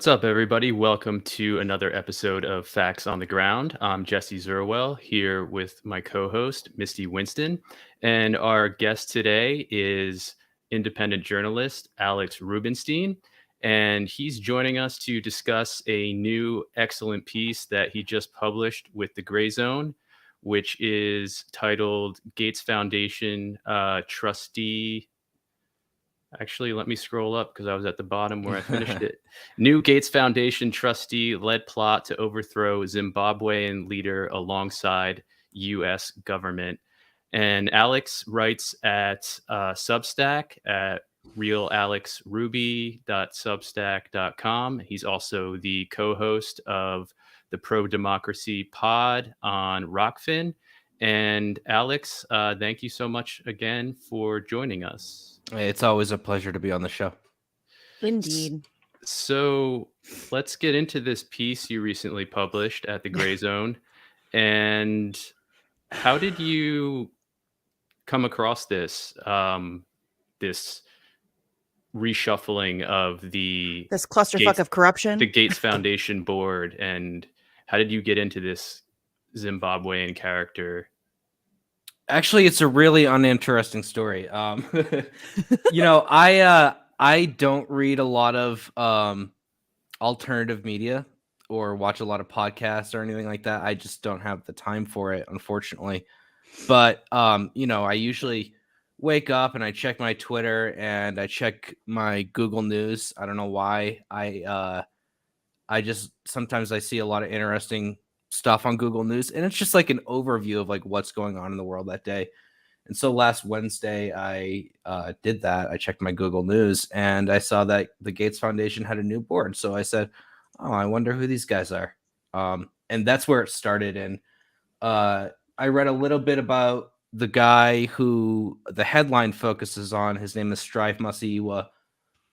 What's up, everybody? Welcome to another episode of Facts on the Ground. I'm Jesse Zerwell here with my co host, Misty Winston. And our guest today is independent journalist Alex Rubinstein. And he's joining us to discuss a new excellent piece that he just published with the Gray Zone, which is titled Gates Foundation Trustee. Actually, let me scroll up because I was at the bottom where I finished it. New Gates Foundation trustee led plot to overthrow Zimbabwean leader alongside U.S. government. And Alex writes at Substack at realalexruby.substack.com. He's also the co-host of the Pro Democracy Pod on Rockfin. And Alex, thank you so much again for joining us. It's always a pleasure to be on the show. Indeed. So let's get into this piece you recently published at the Gray Zone. And how did you come across this this reshuffling of this clusterfuck of corruption, the Gates Foundation board, and how did you get into this Zimbabwean character? Actually, it's a really uninteresting story. I don't read a lot of alternative media or watch a lot of podcasts or anything like that. I just don't have the time for it, unfortunately. But I usually wake up and I check my Twitter and I check my Google News. I don't know why. I just sometimes I see a lot of interesting stuff on Google News, and it's just like an overview of like what's going on in the world that day. And so last Wednesday I did that. I checked my Google News and I saw that the Gates Foundation had a new board. So I said, oh, I wonder who these guys are. And that's where it started. And I read a little bit about the guy who the headline focuses on. His name is Strive Masiyiwa.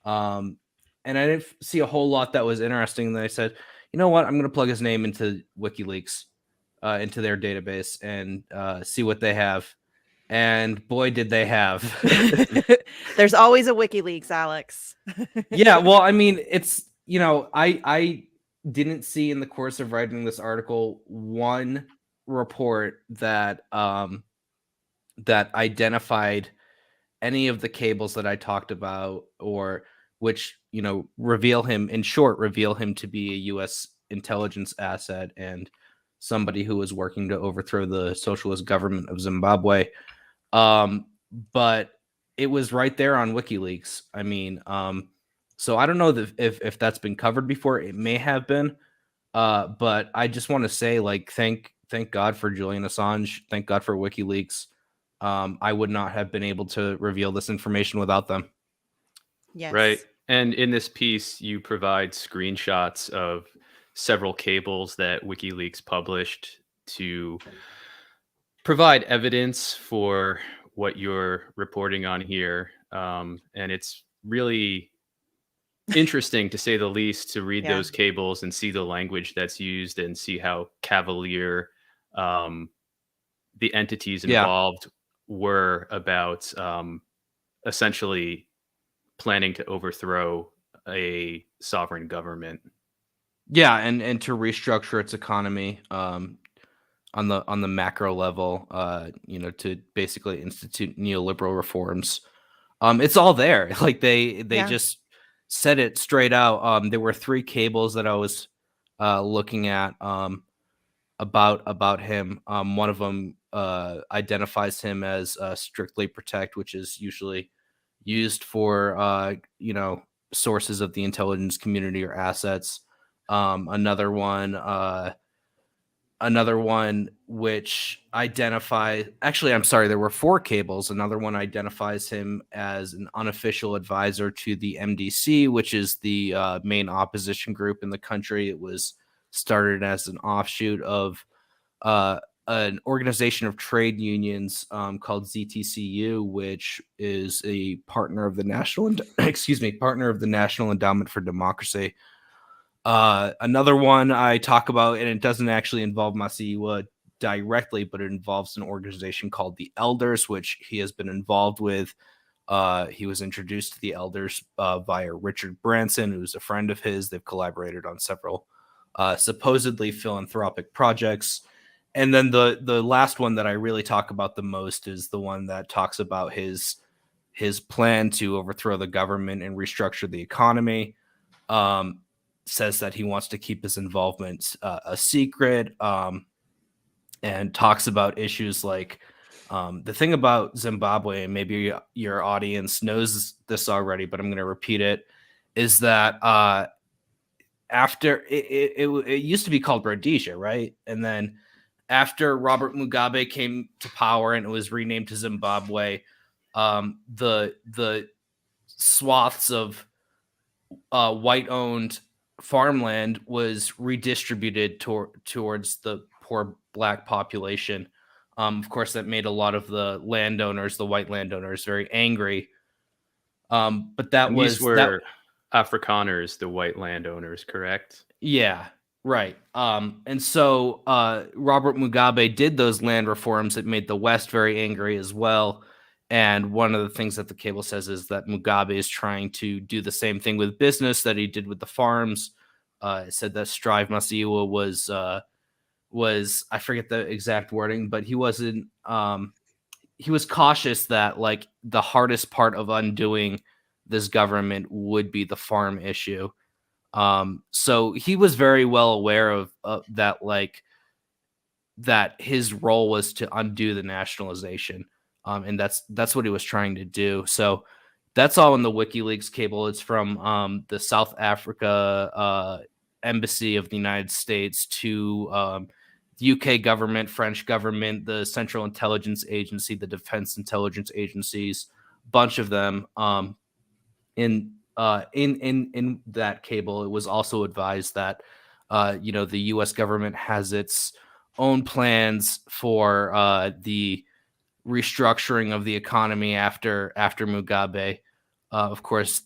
And I didn't see a whole lot that was interesting. And then I said, you know what? I'm going to plug his name into WikiLeaks, into their database, and see what they have. And boy, did they have. There's always a WikiLeaks, Alex. Yeah, well, I mean, it's, I didn't see in the course of writing this article one report that that identified any of the cables that I talked about, or which, reveal him to be a U.S. intelligence asset and somebody who was working to overthrow the socialist government of Zimbabwe. But it was right there on WikiLeaks. I mean, so I don't know if that's been covered before. It may have been, but I just want to say, like, thank God for Julian Assange. Thank God for WikiLeaks. I would not have been able to reveal this information without them. Yes. Right. And in this piece, you provide screenshots of several cables that WikiLeaks published to provide evidence for what you're reporting on here. And it's really interesting, to say the least, to read those cables and see the language that's used and see how cavalier the entities involved were about essentially planning to overthrow a sovereign government. Yeah, and to restructure its economy on the macro level, to basically institute neoliberal reforms. It's all there. Like they just said it straight out. There were three cables that I was looking at about him. One of them identifies him as strictly protect, which is usually used for sources of the intelligence community or assets. Another one which identifies, actually, I'm sorry, there were four cables. Another one identifies him as an unofficial advisor to the MDC, which is the main opposition group in the country. It was started as an offshoot of an organization of trade unions called ZTCU, which is a partner of the National Endowment for Democracy. Another one I talk about, and it doesn't actually involve Masiyiwa directly, but it involves an organization called the Elders, which he has been involved with He was introduced to the elders via Richard Branson, who's a friend of his. They've collaborated on several supposedly philanthropic projects. And then the last one that I really talk about the most is the one that talks about his plan to overthrow the government and restructure the economy. Says that he wants to keep his involvement a secret, and talks about issues like the thing about Zimbabwe, and maybe your audience knows this already, but I'm going to repeat it, is that after it used to be called Rhodesia, right? And then after Robert Mugabe came to power and it was renamed to Zimbabwe, the swaths of white-owned farmland was redistributed towards the poor black population. Of course, that made a lot of the landowners, the white landowners, very angry. But these were Afrikaners, the white landowners, correct? Yeah, right. And so Robert Mugabe did those land reforms that made the West very angry as well. And one of the things that the cable says is that Mugabe is trying to do the same thing with business that he did with the farms. It said that Strive Masiyiwa was, I forget the exact wording, but he wasn't, he was cautious that like the hardest part of undoing this government would be the farm issue. So he was very well aware of that, like that his role was to undo the nationalization. And that's what he was trying to do. So that's all in the WikiLeaks cable. It's from the South Africa Embassy of the United States to the UK government, French government, the Central Intelligence Agency, the Defense Intelligence Agencies, bunch of them. In that cable, it was also advised that the U.S. government has its own plans for the restructuring of the economy after Mugabe. Of course,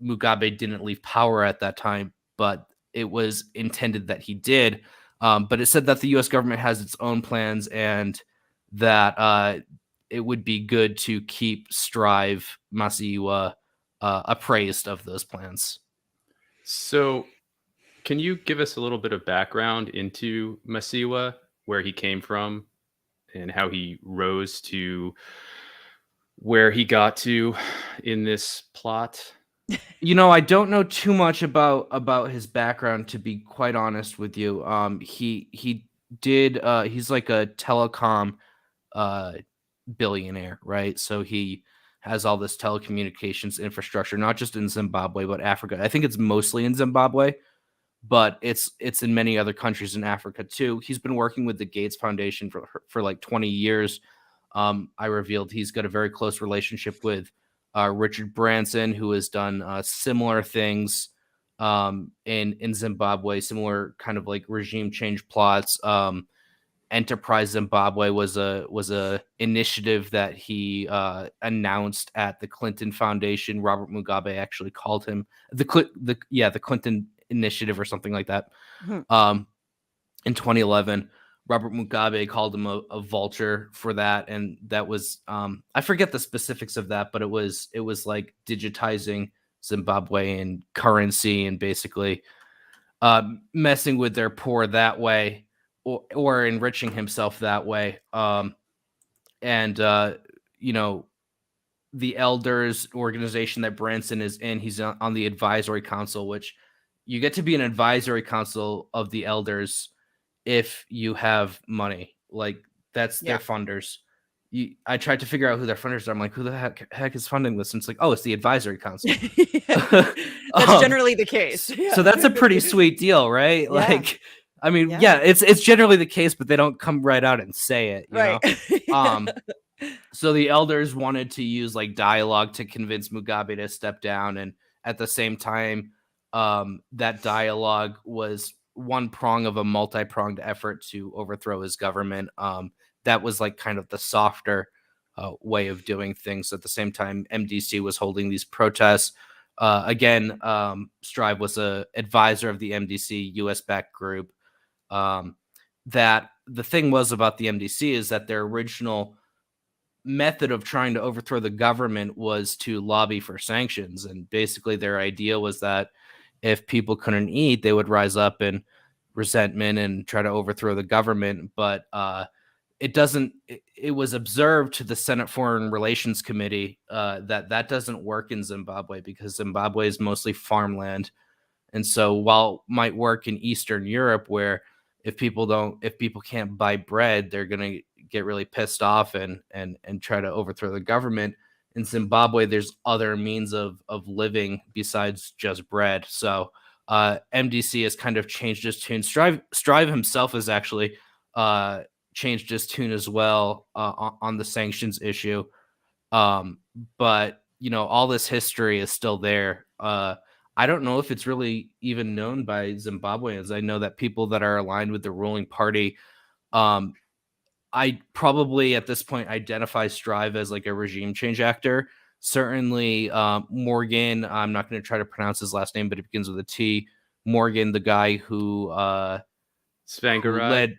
Mugabe didn't leave power at that time, but it was intended that he did. But it said that the U.S. government has its own plans and that it would be good to keep Strive Masiyiwa appraised of those plans. So can you give us a little bit of background into Masiyiwa, where he came from and how he rose to where he got to in this plot? I don't know too much about his background, to be quite honest with you. He did he's like a telecom billionaire, right? So he has all this telecommunications infrastructure, not just in Zimbabwe, but Africa. I think it's mostly in Zimbabwe, but it's in many other countries in Africa too. He's been working with the Gates Foundation for like 20 years. I revealed he's got a very close relationship with Richard Branson, who has done similar things in Zimbabwe, similar kind of like regime change plots. Enterprise Zimbabwe was a initiative that he announced at the Clinton Foundation. Robert Mugabe actually called him the Clinton Initiative or something like that. In 2011, Robert Mugabe called him a vulture for that, and that was I forget the specifics of that, but it was like digitizing Zimbabwean currency and basically messing with their poor that way. Or enriching himself that way. The Elders organization that Branson is in, he's on the advisory council, which you get to be an advisory council of the Elders if you have money. Like that's their funders. I tried to figure out who their funders are. I'm like, who the heck is funding this? And it's like, oh, it's the advisory council. That's generally the case. So that's a pretty sweet deal, right? Yeah. Like, I mean, it's generally the case, but they don't come right out and say it, you know? So the Elders wanted to use like dialogue to convince Mugabe to step down. And at the same time, that dialogue was one prong of a multi-pronged effort to overthrow his government. That was like kind of the softer way of doing things. At the same time, MDC was holding these protests. Again, Strive was an advisor of the MDC, US-backed group. That the thing was about the MDC is that their original method of trying to overthrow the government was to lobby for sanctions. And basically their idea was that if people couldn't eat, they would rise up in resentment and try to overthrow the government. But it was observed to the Senate Foreign Relations Committee that doesn't work in Zimbabwe, because Zimbabwe is mostly farmland. And so while it might work in Eastern Europe, where if people can't buy bread, they're going to get really pissed off and try to overthrow the government. In Zimbabwe, there's other means of living besides just bread. So MDC has kind of changed his tune. Strive himself has actually changed his tune as well on the sanctions issue. But all this history is still there. I don't know if it's really even known by Zimbabweans. I know that people that are aligned with the ruling party, I probably at this point identify Strive as like a regime change actor. Certainly Morgan, I'm not going to try to pronounce his last name, but it begins with a T. Morgan, the guy who Svangarai.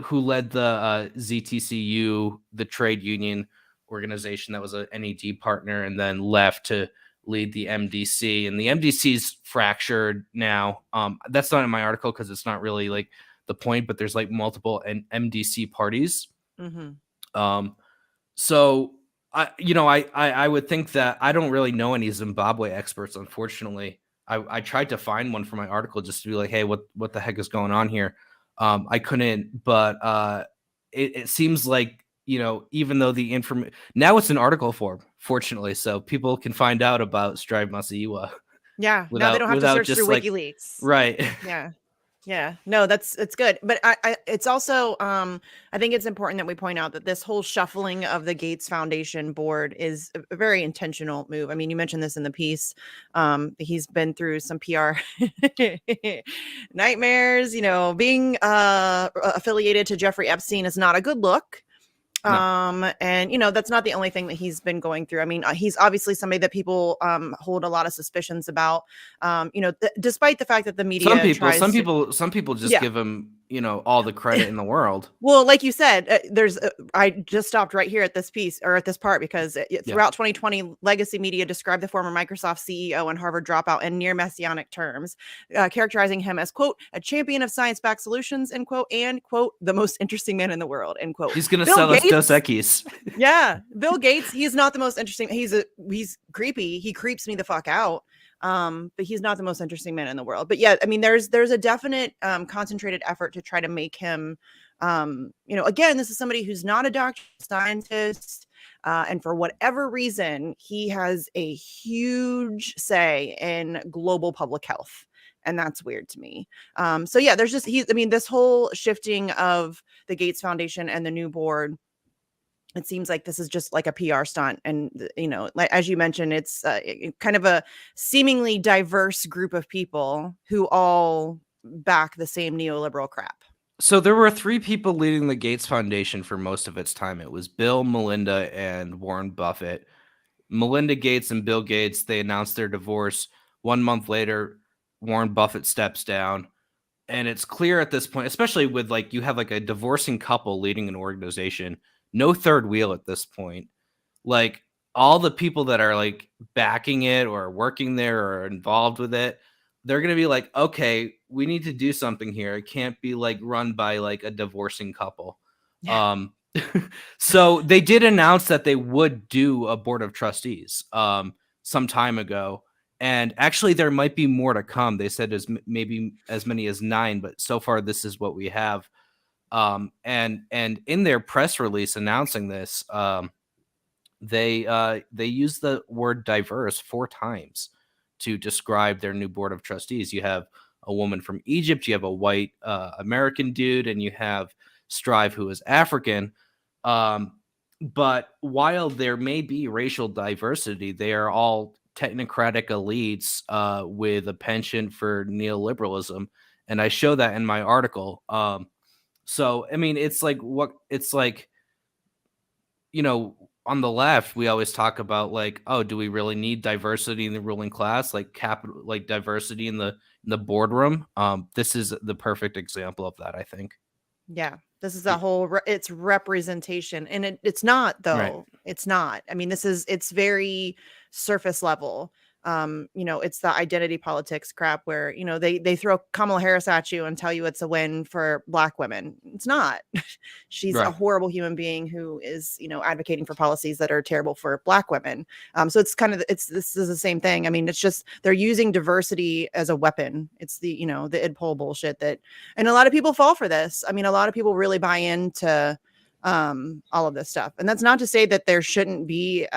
who led the ZTCU, the trade union organization that was a NED partner, and then left to lead the MDC. And the MDC's fractured now. That's not in my article because it's not really like the point, but there's like multiple MDC parties. Mm-hmm. So I would think that I don't really know any Zimbabwe experts, unfortunately. I tried to find one for my article just to be like, hey, what the heck is going on here? I couldn't, but it seems like, even though the information now it's an article form, fortunately, so people can find out about Strive Masiyiwa. Yeah, now they don't have to search through WikiLeaks. Right. Yeah. No, it's good. But it's also, I think it's important that we point out that this whole shuffling of the Gates Foundation board is a very intentional move. I mean, you mentioned this in the piece. He's been through some PR nightmares. Being affiliated to Jeffrey Epstein is not a good look. No. And that's not the only thing that he's been going through. I mean, he's obviously somebody that people hold a lot of suspicions about. Despite the fact that the media, some people just give him all the credit in the world. Well, like you said, I just stopped right here at this piece, or at this part, because throughout 2020, legacy media described the former Microsoft CEO and Harvard dropout in near messianic terms, characterizing him as, quote, a champion of science-backed solutions, end quote, and, quote, the most interesting man in the world, end quote. He's going to sell us Dos Equis. Yeah. Bill Gates, he's not the most interesting. He's creepy. He creeps me the fuck out. But he's not the most interesting man in the world. But yeah, I mean, there's a definite concentrated effort to try to make him, again, this is somebody who's not a doctor, scientist, and for whatever reason, he has a huge say in global public health. And that's weird to me. So yeah, there's just, this whole shifting of the Gates Foundation and the new board, it seems like this is just like a PR stunt. And, like, as you mentioned, it's kind of a seemingly diverse group of people who all back the same neoliberal crap. So there were 3 people leading the Gates Foundation for most of its time. It was Bill, Melinda, and Warren Buffett. Melinda Gates and Bill Gates, they announced their divorce. 1 month later, Warren Buffett steps down. And it's clear at this point, especially with you have a divorcing couple leading an organization, no third wheel at this point. Like, all the people that are backing it or working there or involved with it, they're going to be like, okay, we need to do something here. It can't be run by a divorcing couple. Yeah. So they did announce that they would do a board of trustees some time ago. And actually there might be more to come. They said maybe as many as 9, but so far this is what we have. And in their press release announcing this, they use the word diverse 4 times to describe their new board of trustees. You have a woman from Egypt, you have a white American dude, and you have Strive, who is African. But while there may be racial diversity, they are all technocratic elites with a penchant for neoliberalism. And I show that in my article. So, I mean, it's on the left, we always talk about oh, do we really need diversity in the ruling class? Diversity in the boardroom. This is the perfect example of that, I think. Yeah, this is a whole it's representation, and it's not though. Right. It's not. I mean, it's very surface level. It's the identity politics crap where, they throw Kamala Harris at you and tell you it's a win for Black women. It's not. She's a Right. horrible human being who is, advocating for policies that are terrible for Black women. So it's kind of this is the same thing. I mean, it's just they're using diversity as a weapon. It's the id poll bullshit and a lot of people fall for this. I mean, a lot of people really buy into all of this stuff, and that's not to say that there shouldn't be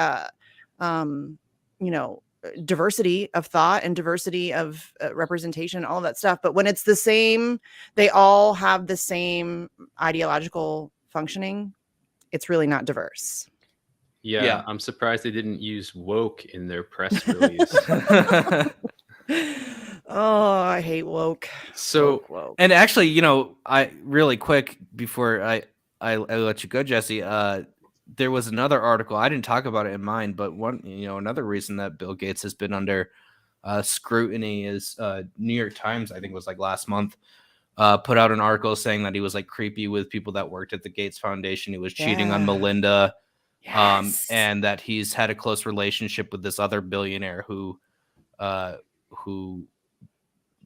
diversity of thought and diversity of representation, all of that stuff. But when it's the same, they all have the same ideological functioning, it's really not diverse. Yeah. I'm surprised they didn't use woke in their press release. Oh, I hate woke. So, woke. And actually, I really quick before I let you go, Jesse, there was another article. I didn't talk about it in mine, but another reason that Bill Gates has been under scrutiny is New York Times, I think it was like last month, put out an article saying that he was like creepy with people that worked at the Gates Foundation. He was cheating on Melinda, and that he's had a close relationship with this other billionaire who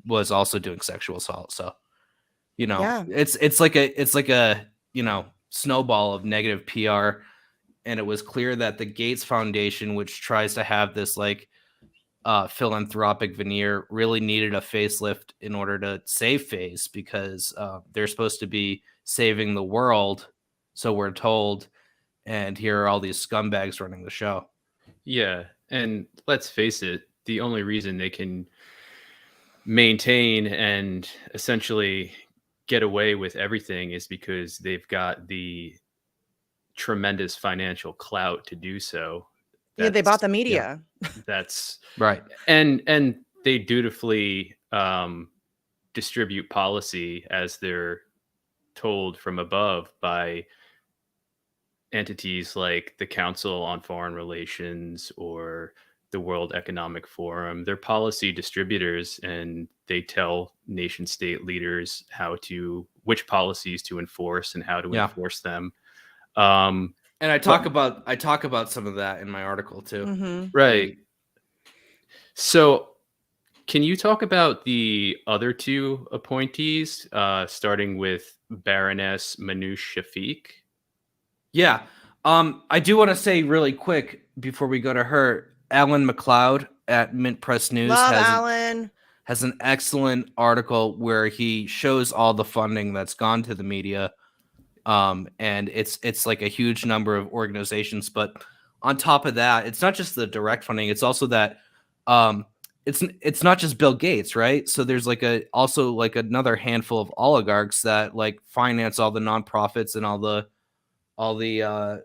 was also doing sexual assault. So, it's like a snowball of negative PR. And it was clear that the Gates Foundation, which tries to have this like philanthropic veneer, really needed a facelift in order to save face, because they're supposed to be saving the world, so we're told. And here are all these scumbags running the show. Yeah, and let's face it, the only reason they can maintain and essentially get away with everything is because they've got the tremendous financial clout to do so. They bought the media. That's right. And they dutifully distribute policy as they're told from above by entities like the Council on Foreign Relations or the World Economic Forum. They're policy distributors, and they tell nation state leaders which policies to enforce and how to enforce them. And I talk about some of that in my article too. Mm-hmm. Right. So can you talk about the other two appointees, starting with Baroness Manoush Shafiq? Yeah. I do want to say really quick before we go to her, Alan McLeod at Mint Press News has an excellent article where he shows all the funding that's gone to the media. And it's like a huge number of organizations, but on top of that, it's not just the direct funding. It's also that, it's not just Bill Gates, right? So there's also another handful of oligarchs that like finance all the nonprofits and all the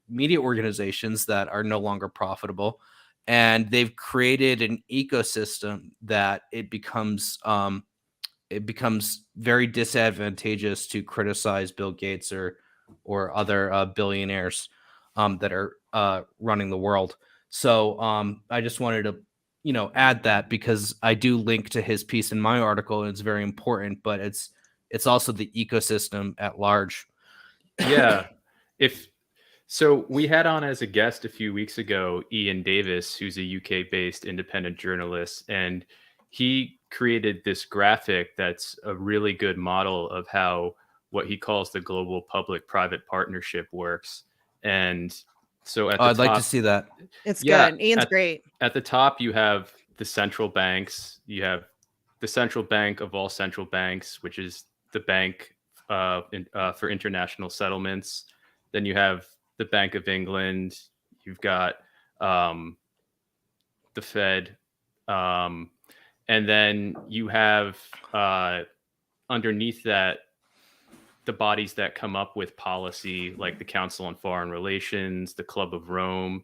media organizations that are no longer profitable. And they've created an ecosystem that it becomes very disadvantageous to criticize Bill Gates or other billionaires that are running the world. So I just wanted to, add that, because I do link to his piece in my article, and it's very important, but it's also the ecosystem at large. Yeah. So we had on as a guest a few weeks ago, Ian Davis, who's a UK-based independent journalist, and he created this graphic that's a really good model of how what he calls the global public-private partnership works. And so I'd like to see that. It's good. Ian's great. At the top, you have the central banks. You have the central bank of all central banks, which is the bank for international settlements. Then you have the Bank of England. You've got the Fed. And then you have underneath that, the bodies that come up with policy, like the Council on Foreign Relations, the Club of Rome.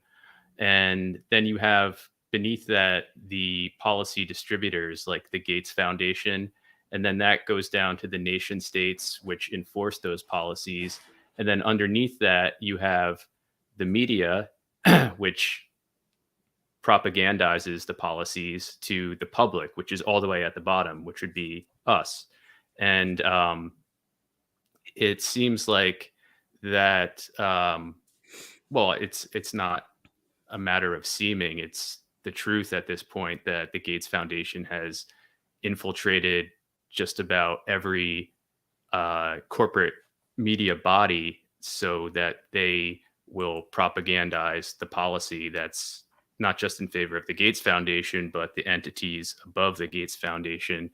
And then you have beneath that, the policy distributors like the Gates Foundation. And then that goes down to the nation states, which enforce those policies. And then underneath that, you have the media, which propagandizes the policies to the public, which is all the way at the bottom, which would be us. And it seems like that. Well, it's not a matter of seeming; it's the truth at this point that the Gates Foundation has infiltrated just about every corporate media body so that they will propagandize the policy that's not just in favor of the Gates Foundation, but the entities above the Gates Foundation.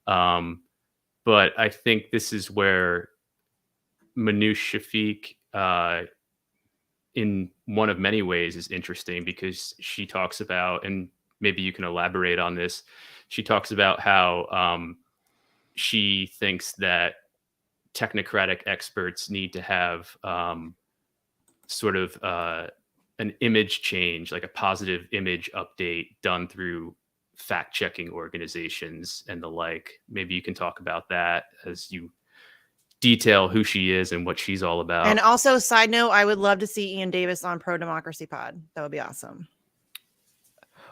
But I think this is where Manoush Shafiq, in one of many ways, is interesting because she talks about, and maybe you can elaborate on this, she talks about how she thinks that technocratic experts need to have sort of an image change, like a positive image update done through fact-checking organizations and the like. Maybe you can talk about that as you detail who she is and what she's all about. And also, side note, I would love to see Ian Davis on Pro Democracy Pod. That would be awesome.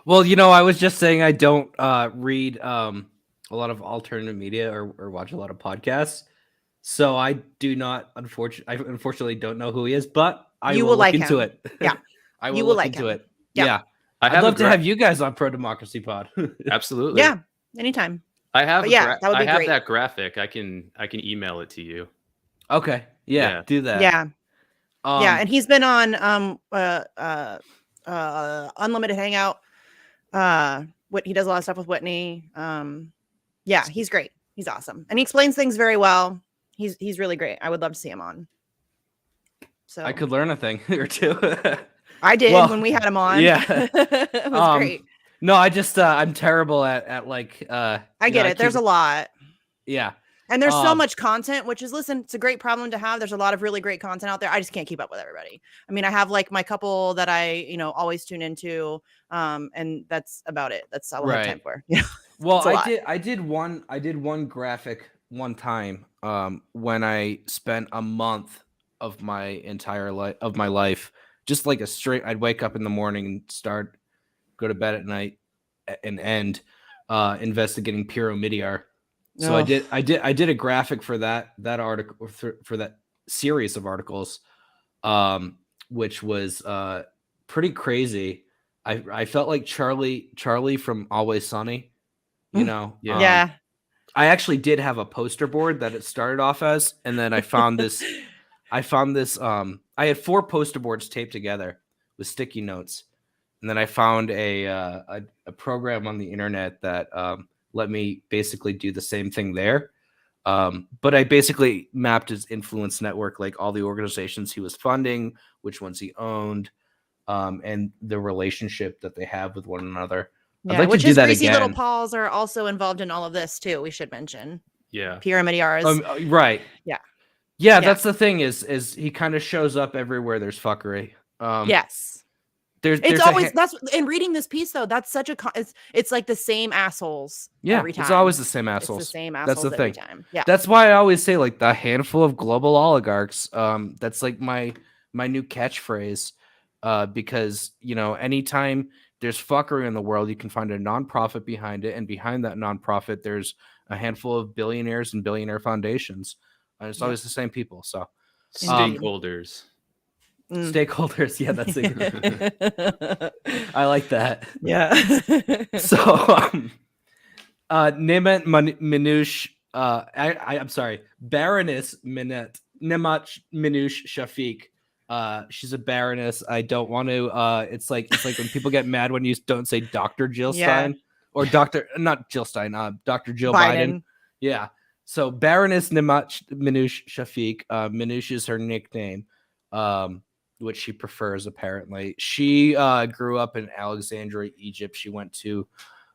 Well, I was just saying I don't read a lot of alternative media or watch a lot of podcasts. So I do not, unfortunately don't know who he is, but I will look into it. Yeah. I will look into it. Yeah. I'd love to have you guys on Pro Democracy Pod. Absolutely. Yeah. Anytime. I have that would be great. that graphic. I can email it to you. Okay. Yeah. Do that. Yeah. And he's been on Unlimited Hangout. He does a lot of stuff with Whitney. Yeah, he's great. He's awesome. And he explains things very well. He's really great. I would love to see him on. So I could learn a thing or two. I did when we had him on. Yeah. It was great. No, I just I'm terrible at like I get it. There's a lot. Yeah. And there's so much content, which is, listen, it's a great problem to have. There's a lot of really great content out there. I just can't keep up with everybody. I mean, I have like my couple that I, always tune into. And that's about it. That's all I have time for. Well, I did one graphic one time when I spent a month of my entire life just like a straight. I'd wake up in the morning and go to bed at night and end investigating Pyromidiar. So I did a graphic for that article for that series of articles, which was pretty crazy. I felt like Charlie from Always Sunny, Yeah. I actually did have a poster board that it started off as, and then I found this. I had 4 poster boards taped together with sticky notes, and then I found a program on the internet that let me basically do the same thing there. But I basically mapped his influence network, like all the organizations he was funding, which ones he owned, and the relationship that they have with one another. Yeah, I'd like to do that Greasy again. Little Paws are also involved in all of this too. We should mention. Yeah. Pyramidiars. Right. Yeah. That's the thing is he kind of shows up everywhere there's fuckery. Yes. There's always that's in reading this piece though. That's such a it's like the same assholes. Every time. It's always the same assholes. It's the same assholes. That's the thing. Time. Yeah. That's why I always say like the handful of global oligarchs. That's like my new catchphrase. Because anytime there's fuckery in the world, you can find a nonprofit behind it, and behind that nonprofit, there's a handful of billionaires and billionaire foundations. And it's always the same people. So stakeholders. Stakeholders, yeah, that's it. I like that. Yeah. So, Nimet Manoush, I'm sorry, Baroness Nemat Manoush Shafiq. She's a baroness. I don't want to. It's like when people get mad when you don't say Dr. Jill Stein or not Jill Stein. Dr. Jill Biden. Yeah. So Baroness Nemat Manoush Shafiq. Manoush is her nickname. Which she prefers, apparently. She grew up in Alexandria, Egypt. She went to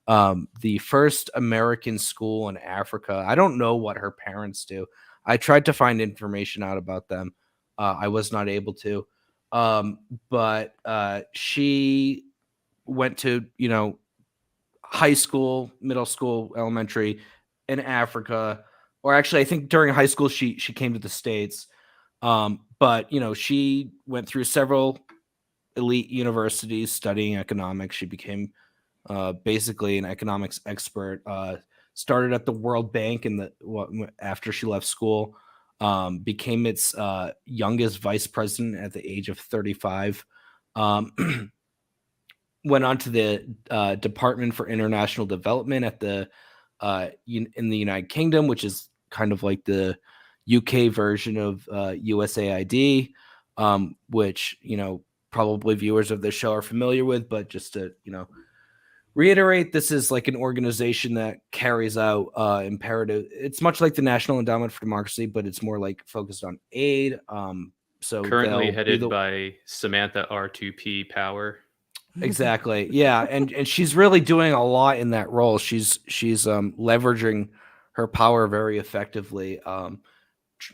the first American school in Africa. I don't know what her parents do. I tried to find information out about them. I was not able to. But she went to, high school, middle school, elementary in Africa. Or actually, I think during high school, she came to the States. But, she went through several elite universities studying economics. She became basically an economics expert, started at the World Bank after she left school, became its youngest vice president at the age of 35. Went on to the Department for International Development at the in the United Kingdom, which is kind of like the UK version of USAID, which, probably viewers of this show are familiar with, but just to, reiterate, this is like an organization that carries out imperative. It's much like the National Endowment for Democracy, but it's more like focused on aid. So Currently headed by Samantha R2P Power. Exactly. Yeah, and she's really doing a lot in that role. She's leveraging her power very effectively.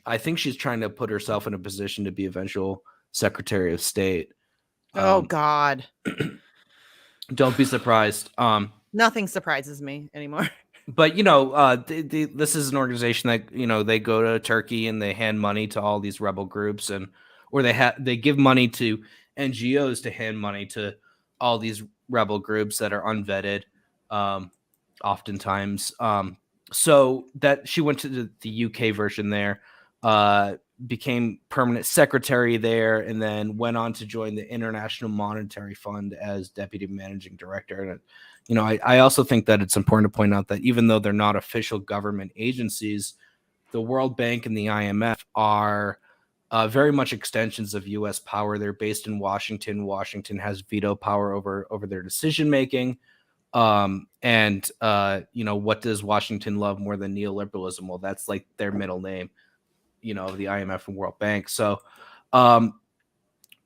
I think she's trying to put herself in a position to be eventual Secretary of State. Oh God. Don't be surprised. Nothing surprises me anymore. But this is an organization that they go to Turkey and they hand money to all these rebel groups, or they give money to NGOs to hand money to all these rebel groups that are unvetted, oftentimes. So that she went to the UK version there, became permanent secretary there, and then went on to join the International Monetary Fund as deputy managing director. And I also think that it's important to point out that even though they're not official government agencies, the World Bank and the IMF are very much extensions of U.S. power. They're based in Washington. Washington has veto power over their decision making. And what does Washington love more than neoliberalism? Well, that's like their middle name, of the IMF and World Bank. So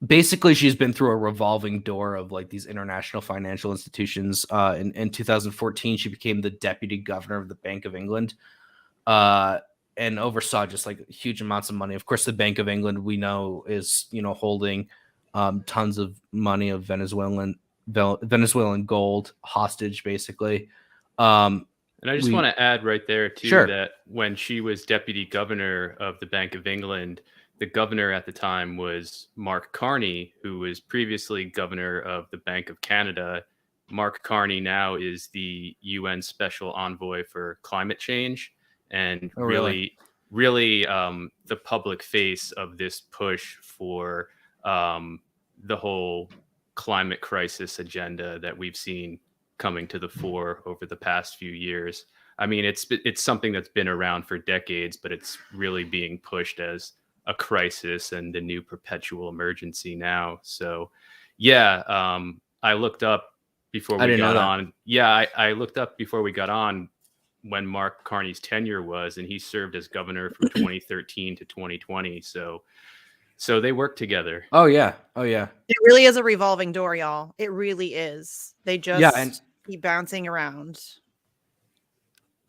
basically, she's been through a revolving door of like these international financial institutions. In 2014, she became the deputy governor of the Bank of England. And oversaw just like huge amounts of money. Of course, the Bank of England, we know, is holding tons of money of Venezuelan gold hostage, basically. And I just want to add right there too, Sure, that when she was deputy governor of the Bank of England, the governor at the time was Mark Carney, who was previously governor of the Bank of Canada. Mark Carney now is the UN Special Envoy for Climate Change. And really the public face of this push for the whole climate crisis agenda that we've seen coming to the fore over the past few years. I mean, it's something that's been around for decades, but it's really being pushed as a crisis and the new perpetual emergency now. So, yeah, I looked up before we got on. Yeah, I looked up before we got on when Mark Carney's tenure was, and he served as governor from 2013 to 2020. So they work together. Oh yeah. It really is a revolving door, y'all. It really is. They just keep bouncing around.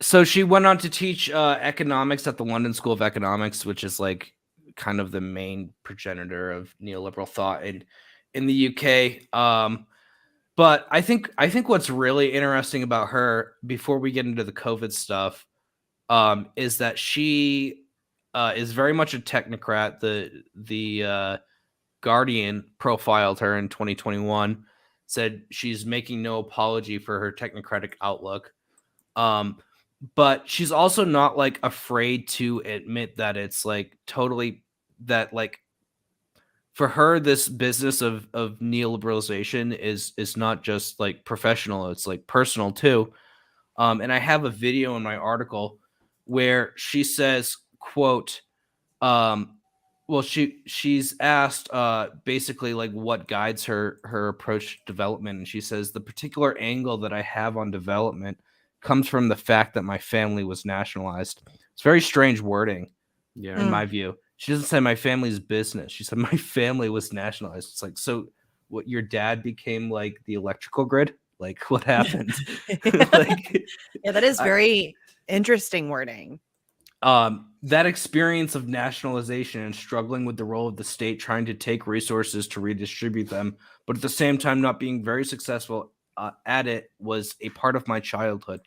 So she went on to teach economics at the London School of Economics, which is like kind of the main progenitor of neoliberal thought in the UK. But I think what's really interesting about her, before we get into the COVID stuff, is that she is very much a technocrat. The Guardian profiled her in 2021, said she's making no apology for her technocratic outlook. But she's also not like afraid to admit that it's like totally that like, for her, this business of neoliberalization is not just like professional, it's like personal too. And I have a video in my article where she says, quote, she's asked basically like what guides her approach to development. And she says, the particular angle that I have on development comes from the fact that my family was nationalized. It's very strange wording, in my view. She doesn't say my family's business. She said my family was nationalized. It's like, so what, your dad became like the electrical grid? Like what happened? Yeah, that is very interesting wording. That experience of nationalization and struggling with the role of the state, trying to take resources to redistribute them, but at the same time not being very successful at it, was a part of my childhood.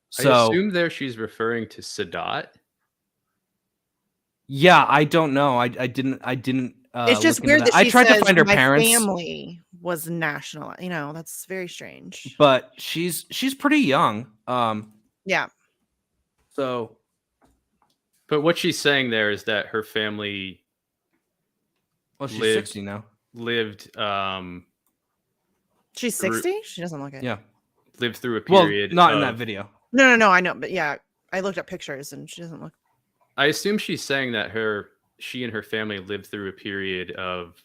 So I assume there she's referring to Sadat. Yeah, I don't know. I didn't. It's just weird that I tried to find her my parents. family was national. That's very strange. But she's pretty young. Yeah. So But what she's saying there is that her family Well, she's lived 60 now. lived She's through 60. She doesn't look it. Yeah. lived through a Well, period. not in that video. No, I know, but yeah, I looked up pictures and she doesn't look. I assume she's saying that she and her family lived through a period of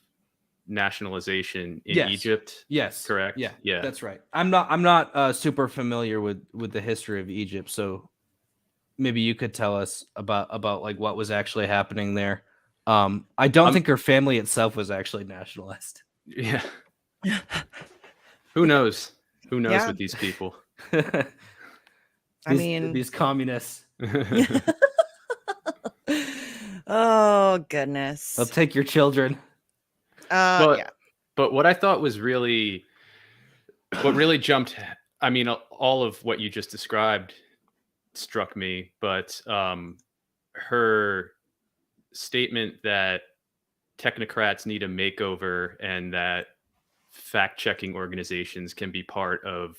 nationalization in Yes. Egypt. Yes. Correct. Yeah. That's right. I'm not super familiar with the history of Egypt, so maybe you could tell us about like what was actually happening there. I don't think her family itself was actually nationalist. Yeah. Who knows? Who knows Yeah. with these people? These communists. Oh goodness. They'll take your children. Yeah. But what I thought was what really jumped, I mean, all of what you just described struck me, but her statement that technocrats need a makeover and that fact-checking organizations can be part of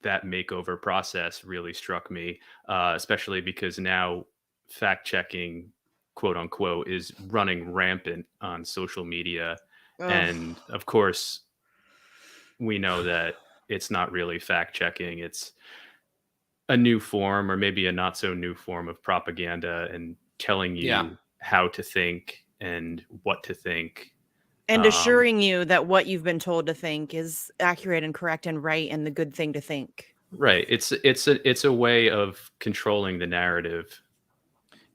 that makeover process really struck me, especially because now fact-checking, quote unquote, is running rampant on social media. Ugh. And of course, we know that it's not really fact-checking. It's a new form, or maybe a not so new form, of propaganda and telling you how to think and what to think. And assuring you that what you've been told to think is accurate and correct and right and the good thing to think. Right. It's a way of controlling the narrative.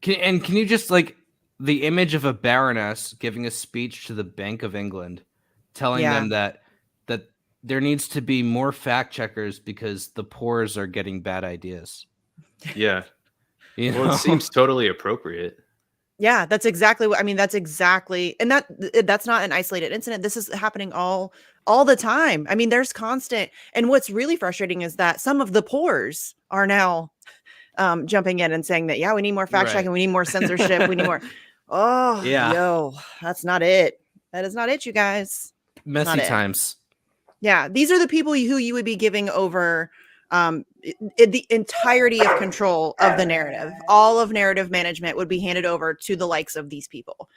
Can you just, like, the image of a baroness giving a speech to the Bank of England, telling them that there needs to be more fact checkers because the poors are getting bad ideas. Yeah. Well, it seems totally appropriate. Yeah, that's exactly what I mean. That's exactly, and that's not an isolated incident. This is happening all the time. I mean, there's constant, and what's really frustrating is that some of the poors are now jumping in and saying that, we need more fact checking, we need more censorship, we need more. Oh, yo, that's not it. That is not it, you guys. Messy times. Yeah, these are the people who you would be giving over the entirety of control of the narrative. All of narrative management would be handed over to the likes of these people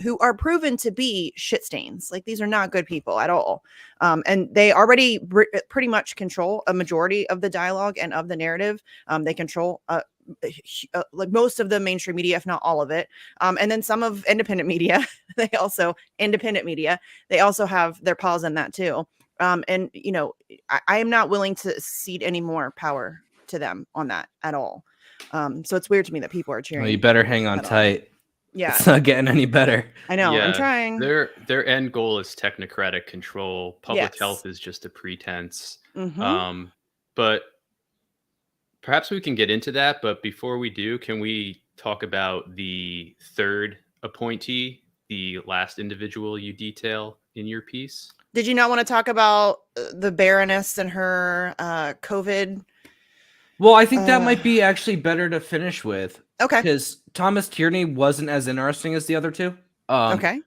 who are proven to be shit stains. Like, these are not good people at all. And they already pretty much control a majority of the dialogue and of the narrative. They control like most of the mainstream media, if not all of it. And then some of independent media, they also have their paws in that too. And, you know, I am not willing to cede any more power to them on that at all. So it's weird to me that people are cheering. Well, you better hang on tight. Yeah. It's not getting any better. I know. I'm trying. Their end goal is technocratic control. Public health is just a pretense. Mm-hmm. But perhaps we can get into that. But before we do, can we talk about the third appointee, the last individual you detail in your piece? Did you not want to talk about the Baroness and her COVID? Well, I think that might be actually better to finish with. Okay. Because Thomas Tierney wasn't as interesting as the other two. Okay.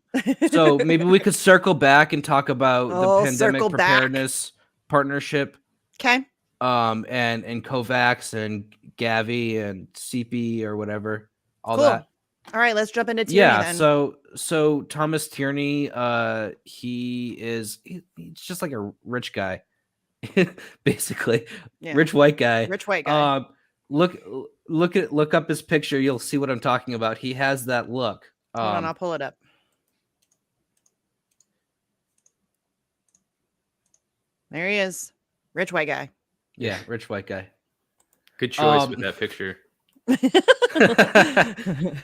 So maybe we could circle back and talk about the pandemic preparedness partnership. Okay. And COVAX and Gavi and CP or whatever. All cool. that. All right, let's jump into Tierney then. So Thomas Tierney, he's just like a rich guy, basically. Yeah. Rich white guy. Look up his picture. You'll see what I'm talking about. He has that look. Hold on, I'll pull it up. There he is. Rich white guy. Yeah, rich white guy. Good choice with that picture.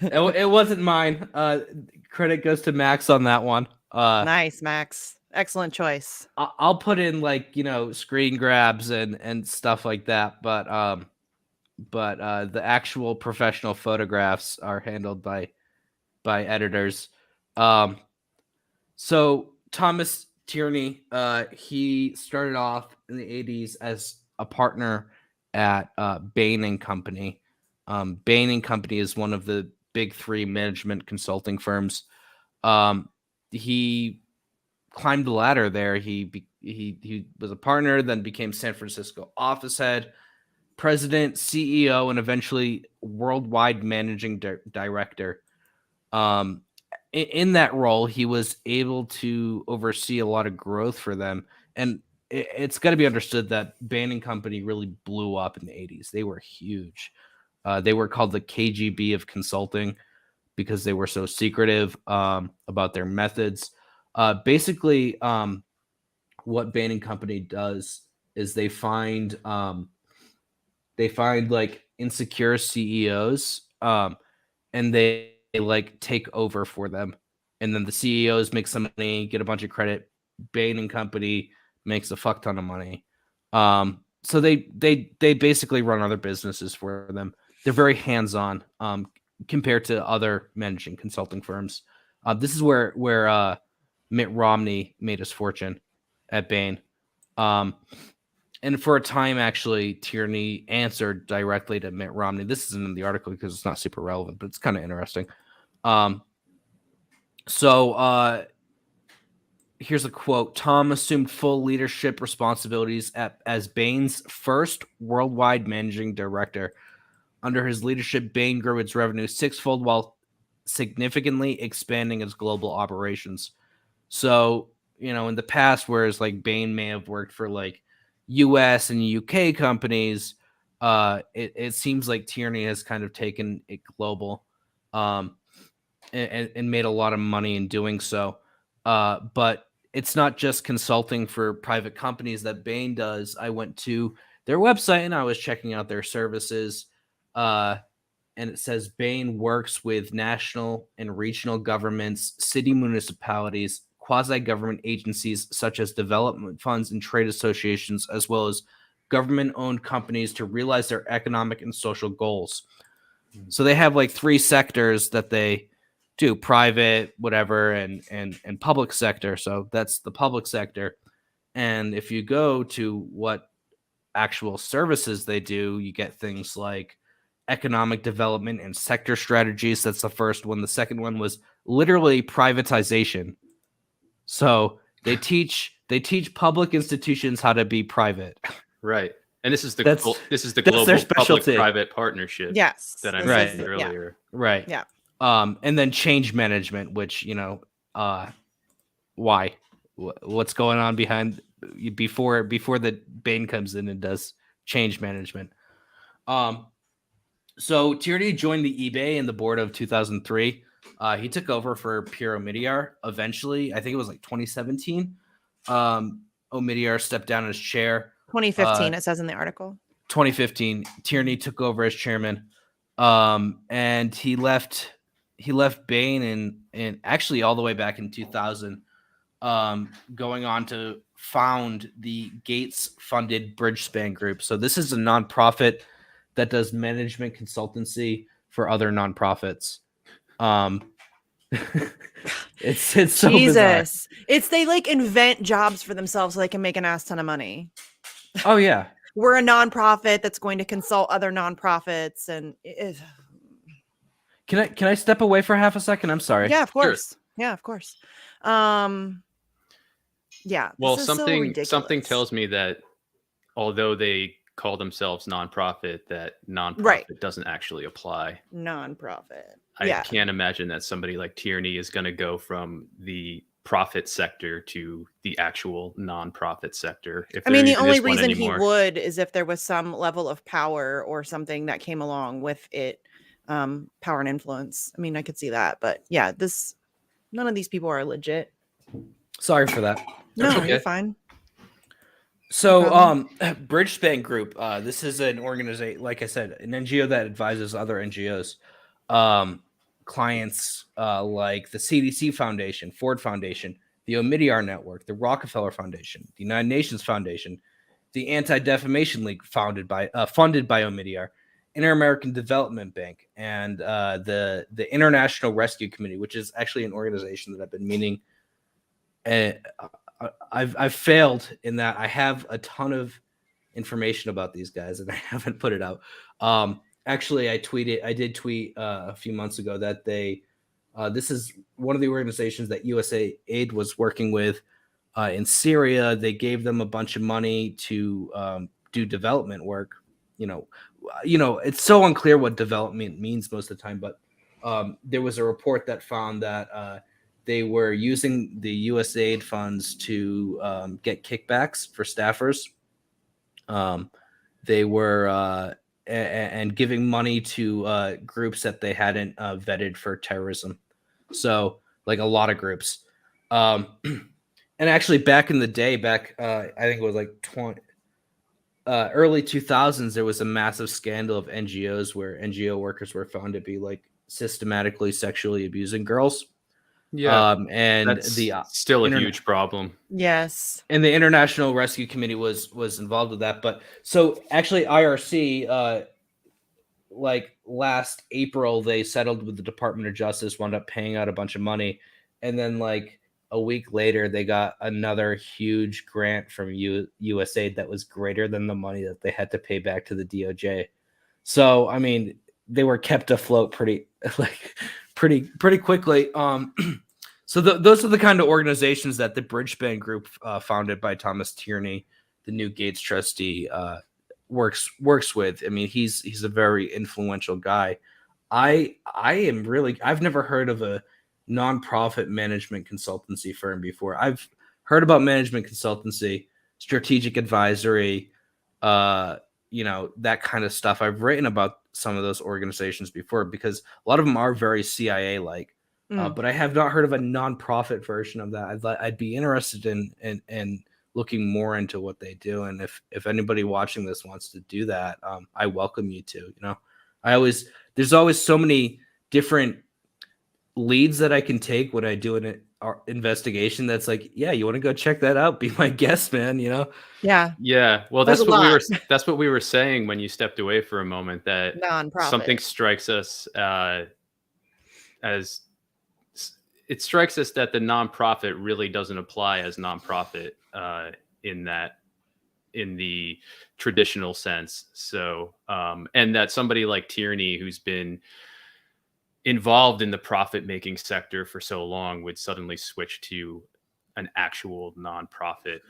It wasn't mine. Credit goes to Max on that one. Nice, Max. Excellent choice. I'll put in, like, you know, screen grabs and stuff like that, but the actual professional photographs are handled by editors. So Thomas Tierney, he started off in the 80s as a partner at Bain and Company. Bain and Company is one of the big three management consulting firms. He climbed the ladder there. He was a partner, then became San Francisco office head, president, CEO, and eventually worldwide managing director. In that role, he was able to oversee a lot of growth for them. And it's got to be understood that Bain & Company really blew up in the 80s. They were huge. They were called the KGB of consulting because they were so secretive about their methods. Basically, what Bain & Company does is they find like insecure CEOs and they like take over for them. And then the CEOs make some money, get a bunch of credit. Bain & Company makes a fuck ton of money. So they basically run other businesses for them. They're very hands-on compared to other managing consulting firms. This is where Mitt Romney made his fortune at Bain. And for a time, actually, Tierney answered directly to Mitt Romney. This isn't in the article because it's not super relevant, but it's kind of interesting. So here's a quote. Tom assumed full leadership responsibilities as Bain's first worldwide managing director. Under his leadership, Bain grew its revenue sixfold while significantly expanding its global operations. So, in the past, whereas like Bain may have worked for like US and UK companies, it seems like Tierney has kind of taken it global and made a lot of money in doing so. But it's not just consulting for private companies that Bain does. I went to their website and I was checking out their services. And it says Bain works with national and regional governments, city municipalities, quasi-government agencies such as development funds and trade associations, as well as government-owned companies to realize their economic and social goals. So they have like three sectors that they do: private, whatever, and public sector. So that's the public sector. And if you go to what actual services they do, you get things like economic development and sector strategies. That's the first one. The second one was literally privatization. So they teach public institutions how to be private. Right. And this is the global public-private partnership. Yes. That I mentioned earlier. Yeah. Right. Yeah. And then change management, which why? What's going on behind before the Bain comes in and does change management? So Tierney joined the eBay in the board of 2003. He took over for Pierre Omidyar. Eventually, I think it was like 2017. Omidyar stepped down as chair. 2015, it says in the article. 2015, Tierney took over as chairman, and he left Bain in actually all the way back in 2000, going on to found the Gates-funded Bridgespan Group. So this is a nonprofit that does management consultancy for other nonprofits. It's so Jesus. bizarre. It's they like invent jobs for themselves so they can make an ass ton of money. Oh yeah. We're a nonprofit that's going to consult other nonprofits, and Can I step away for half a second? I'm sorry. Yeah, of course. Sure. Yeah, of course. Yeah. Well, something tells me that although they call themselves nonprofit, that nonprofit doesn't actually apply. Nonprofit. I can't imagine that somebody like Tierney is going to go from the profit sector to the actual nonprofit sector. I mean, the only reason he would is if there was some level of power or something that came along with it, power and influence. I mean, I could see that, but yeah, none of these people are legit. Sorry for that. No, you're fine. So, Bridgespan Group, this is an organization, like I said, an NGO that advises other NGOs, clients like the CDC Foundation, Ford Foundation, the Omidyar Network, the Rockefeller Foundation, the United Nations Foundation, the Anti-Defamation League funded by Omidyar, Inter-American Development Bank, and the International Rescue Committee, which is actually an organization that I've been meaning. I've failed in that I have a ton of information about these guys and I haven't put it out. Actually, I did tweet a few months ago that this is one of the organizations that USAID was working with in Syria. They gave them a bunch of money to do development work. it's so unclear what development means most of the time, but there was a report that found that they were using the USAID funds to get kickbacks for staffers. They were and giving money to groups that they hadn't vetted for terrorism. So like a lot of groups. And actually back in the day, I think it was like early 2000s, there was a massive scandal of NGOs where NGO workers were found to be like systematically sexually abusing girls. Yeah, and that's the still a huge problem. Yes. And the International Rescue Committee was involved with that. But so actually IRC, like last April, they settled with the Department of Justice, wound up paying out a bunch of money. And then like a week later, they got another huge grant from USAID that was greater than the money that they had to pay back to the DOJ. So, I mean, they were kept afloat pretty quickly. So those are the kind of organizations that the Bridgespan Group, founded by Thomas Tierney, the new Gates trustee, works with. I mean, he's a very influential guy. I've never heard of a nonprofit management consultancy firm before. I've heard about management consultancy, strategic advisory, that kind of stuff. I've written about some of those organizations before because a lot of them are very CIA like. But I have not heard of a nonprofit version of that. I'd be interested in looking more into what they do. And if anybody watching this wants to do that, I welcome you to. There's always so many different leads that I can take when I do an investigation. That's like, yeah, you want to go check that out? Be my guest, man. Yeah. Yeah. Well, that's what we were saying when you stepped away for a moment. That Non-profit. something strikes us as. It strikes us that the nonprofit really doesn't apply as nonprofit in the traditional sense. So, and that somebody like Tierney, who's been involved in the profit-making sector for so long, would suddenly switch to an actual nonprofit.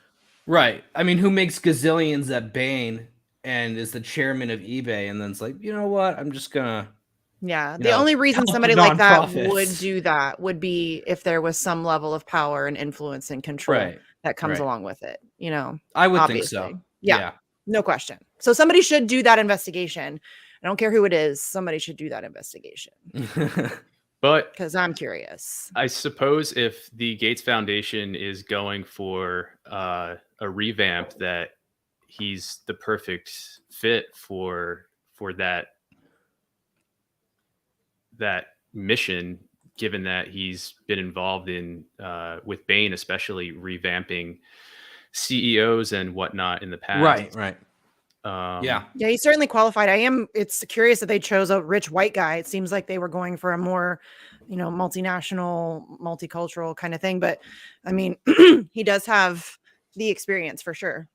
Right. I mean, who makes gazillions at Bain and is the chairman of eBay, and then it's like, you know what? I'm just gonna. Yeah. The only reason somebody like that would do that would be if there was some level of power and influence and control that comes along with it. I would obviously. think so. Yeah. No question. So somebody should do that investigation. I don't care who it is. Somebody should do that investigation. But because I'm curious. I suppose if the Gates Foundation is going for a revamp, that he's the perfect fit for that mission, given that he's been involved in with Bain, especially revamping CEOs and whatnot in the past. Right. Yeah, he's certainly qualified. It's curious that they chose a rich white guy. It seems like they were going for a more, multinational, multicultural kind of thing. But I mean, he does have the experience for sure.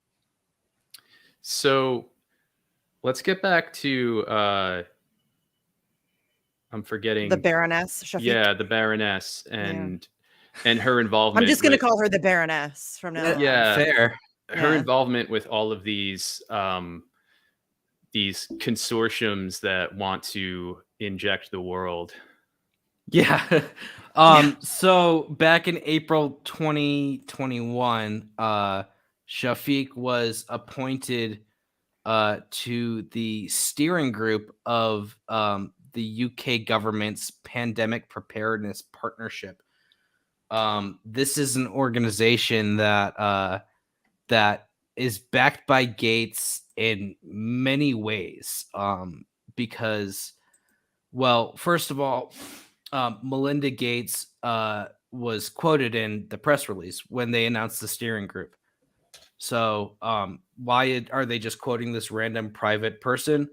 So let's get back to I'm forgetting the Baroness. Shafiq. Yeah, the Baroness and her involvement. I'm just going to call her the Baroness from now on. Yeah, fair. Her involvement with all of these consortiums that want to inject the world. Yeah. So back in April 2021, Shafiq was appointed to the steering group of the UK government's Pandemic Preparedness Partnership. This is an organization that is backed by Gates in many ways. Because, well, first of all, Melinda Gates was quoted in the press release when they announced the steering group. So why are they just quoting this random private person?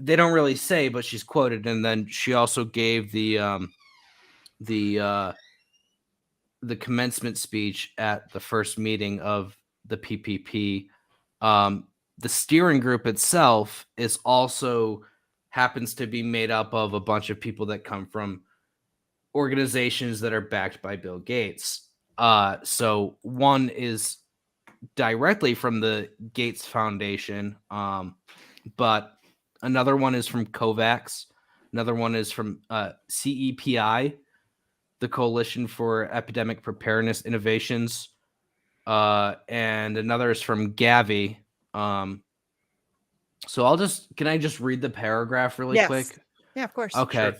They don't really say, but she's quoted. And then she also gave the commencement speech at the first meeting of the PPP. The steering group itself is also happens to be made up of a bunch of people that come from organizations that are backed by Bill Gates. So one is directly from the Gates Foundation, but Another one is from COVAX. Another one is from CEPI, the Coalition for Epidemic Preparedness Innovations. And another is from Gavi. So can I just read the paragraph really quick? Yeah, of course. Okay. Sure.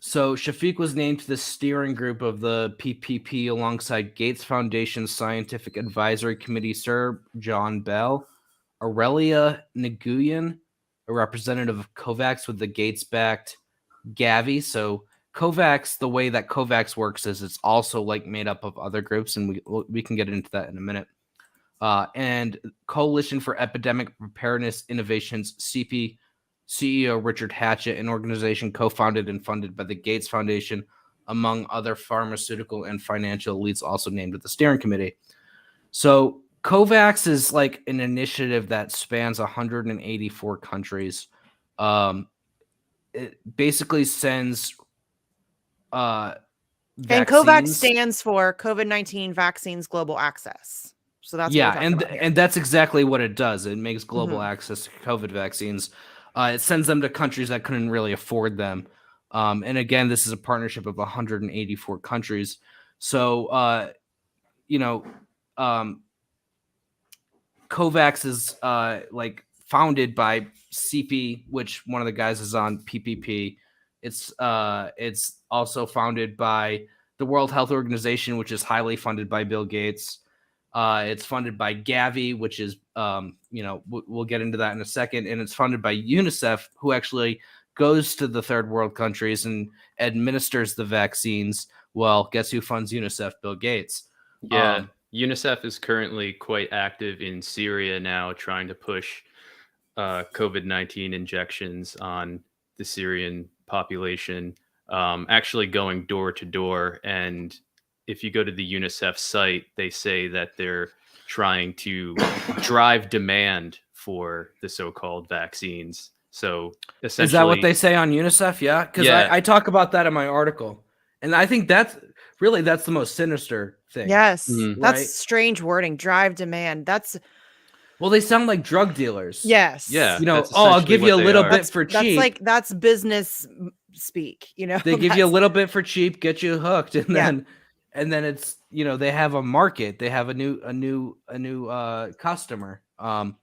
So Shafiq was named to the steering group of the PPP alongside Gates Foundation's Scientific Advisory Committee Sir John Bell, Aurelia Nguyen, a representative of COVAX with the Gates-backed Gavi. So COVAX, the way that COVAX works is it's also like made up of other groups, and we can get into that in a minute. And Coalition for Epidemic Preparedness Innovations, CP, CEO Richard Hatchett, an organization co-founded and funded by the Gates Foundation, among other pharmaceutical and financial elites also named at the steering committee. So COVAX is like an initiative that spans 184 countries. It basically sends vaccines. And COVAX stands for COVID-19 Vaccines Global Access. So that's what we're talking about here. And that's exactly what it does. It makes global access to COVID vaccines. It sends them to countries that couldn't really afford them. And again, this is a partnership of 184 countries. So, COVAX is like founded by CP, which one of the guys is on PPP. It's also founded by the World Health Organization, which is highly funded by Bill Gates. It's funded by Gavi, which is, we'll get into that in a second. And it's funded by UNICEF, who actually goes to the third world countries and administers the vaccines. Well, guess who funds UNICEF? Bill Gates. Yeah. UNICEF is currently quite active in Syria now, trying to push COVID-19 injections on the Syrian population, actually going door to door. And if you go to the UNICEF site, they say that they're trying to drive demand for the so-called vaccines. So essentially, is that what they say on UNICEF? Yeah, because I talk about that in my article, and I think that's the most sinister thing. Yes, that's strange wording. Drive demand. Well, they sound like drug dealers. Yes. Yeah. I'll give you a little bit for cheap. That's business speak. They give you a little bit for cheap, get you hooked, and then it's they have a market. They have a new customer. Gavi,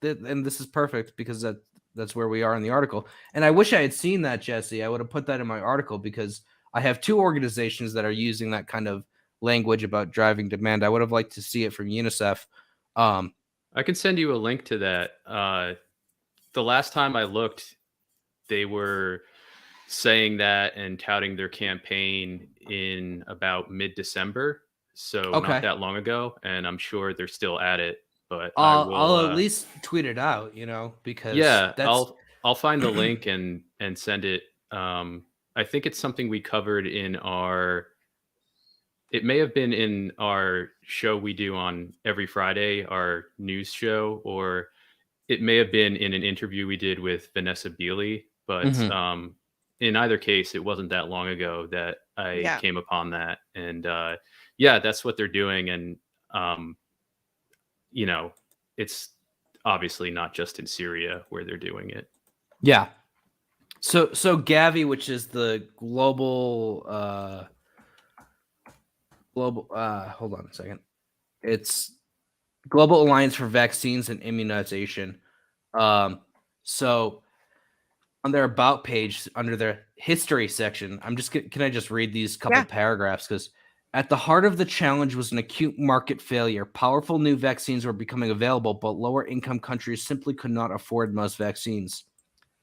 and this is perfect because that's where we are in the article. And I wish I had seen that, Jesse. I would have put that in my article because I have two organizations that are using that kind of language about driving demand. I would have liked to see it from UNICEF. I can send you a link to that. The last time I looked, they were saying that and touting their campaign in about mid-December. So not that long ago. And I'm sure they're still at it. But I'll at least tweet it out, because I'll find the link and send it. I think it's something we covered in it may have been in our show we do on every Friday, our news show, or it may have been in an interview we did with Vanessa Beeley. But in either case, it wasn't that long ago that I came upon that. And that's what they're doing. And it's obviously not just in Syria where they're doing it. Yeah. So Gavi, which is the global, hold on a second. It's Global Alliance for Vaccines and Immunization. So on their about page, under their history section, can I just read these couple paragraphs? Because at the heart of the challenge was an acute market failure. Powerful new vaccines were becoming available, but lower income countries simply could not afford most vaccines.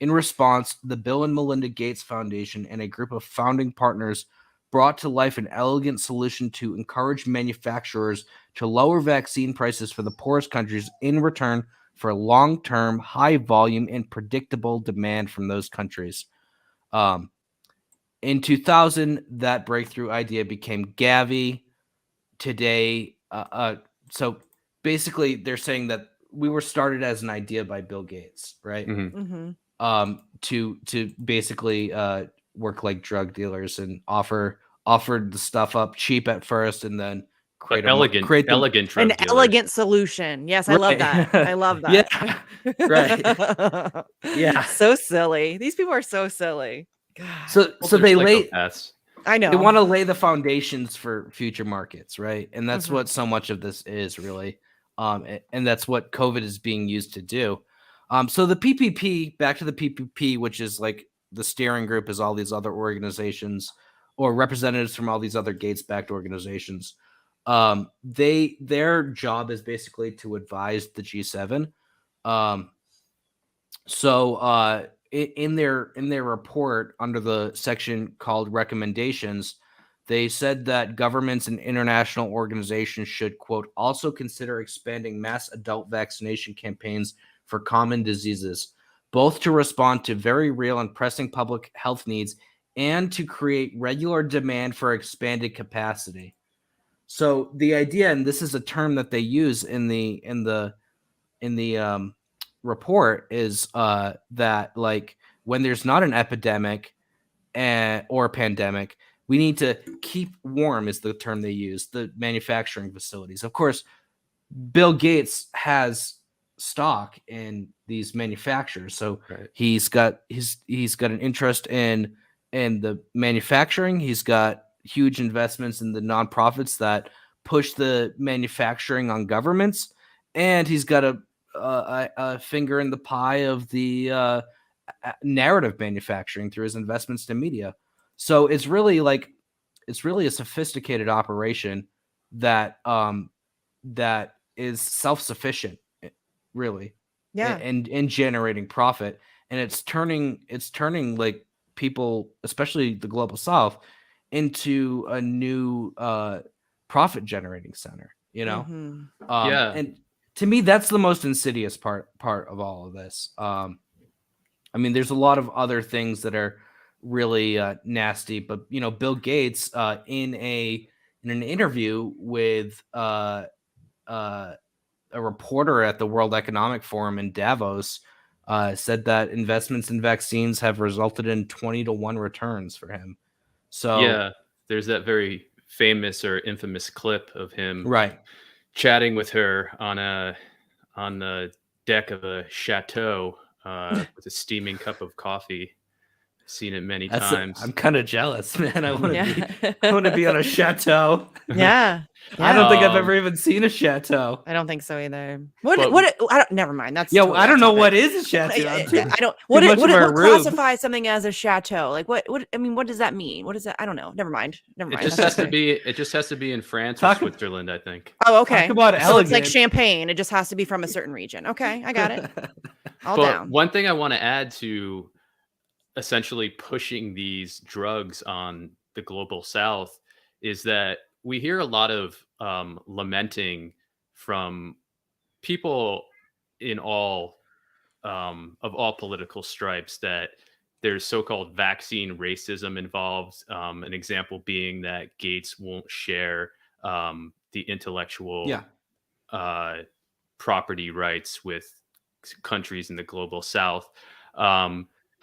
In response, the Bill and Melinda Gates Foundation and a group of founding partners brought to life an elegant solution to encourage manufacturers to lower vaccine prices for the poorest countries in return for long-term, high-volume, and predictable demand from those countries. In 2000, that breakthrough idea became Gavi. Today, so basically, they're saying that we were started as an idea by Bill Gates, right? To basically work like drug dealers and offered the stuff up cheap at first, and then But elegant drug an dealers. elegant solution. Yes, I love that. I love that. Yeah, right. Yeah. So silly. These people are so silly. God. So they psychopaths. I know. They want to lay the foundations for future markets, right? And that's Mhm. what so much of this is really. And that's what COVID is being used to do. So the PPP, back to the PPP, which is like the steering group is all these other organizations or representatives from all these other Gates-backed organizations. Their job is basically to advise the G7. In their report under the section called recommendations, they said that governments and international organizations should, quote, also consider expanding mass adult vaccination campaigns for common diseases, both to respond to very real and pressing public health needs and to create regular demand for expanded capacity. So the idea, and this is a term that they use in the report, is that like when there's not an epidemic or a pandemic, we need to keep warm is the term they use, the manufacturing facilities. Of course, Bill Gates has stock in these manufacturers, so Right. he's got an interest in the manufacturing. He's got huge investments in the nonprofits that push the manufacturing on governments, and he's got a finger in the pie of the narrative manufacturing through his investments to media. So it's really a sophisticated operation that that is self-sufficient, really, Yeah. and generating profit, and it's turning like people, especially the global South, into a new profit generating center. Mhm. And to me, that's the most insidious part of all of this. I mean, there's a lot of other things that are really nasty, but Bill Gates, in an interview with a reporter at the World Economic Forum in Davos, said that investments in vaccines have resulted in 20-1 returns for him. So yeah, there's that very famous or infamous clip of him right. chatting with her on the deck of a chateau with a steaming cup of coffee. I've seen it many times. I'm kind of jealous, man. I want to Yeah. I want to be on a chateau. Yeah. I don't think I've ever even seen a chateau. I don't think so either. Never mind. That's I totally don't know off what topic. is a chateau. I don't. What classifies something as a chateau? Like what? I mean, what does that mean? What is that? I don't know. Never mind. It just has to be. It just has to be in France or Switzerland, I think. Oh, okay. Talk about so elegant. It's like champagne. It just has to be from a certain region. Okay, I got it. All down. One thing I want to add to essentially pushing these drugs on the global South is that we hear a lot of lamenting from people in all of all political stripes that there's so-called vaccine racism involved. An example being that Gates won't share the intellectual property rights with countries in the global South.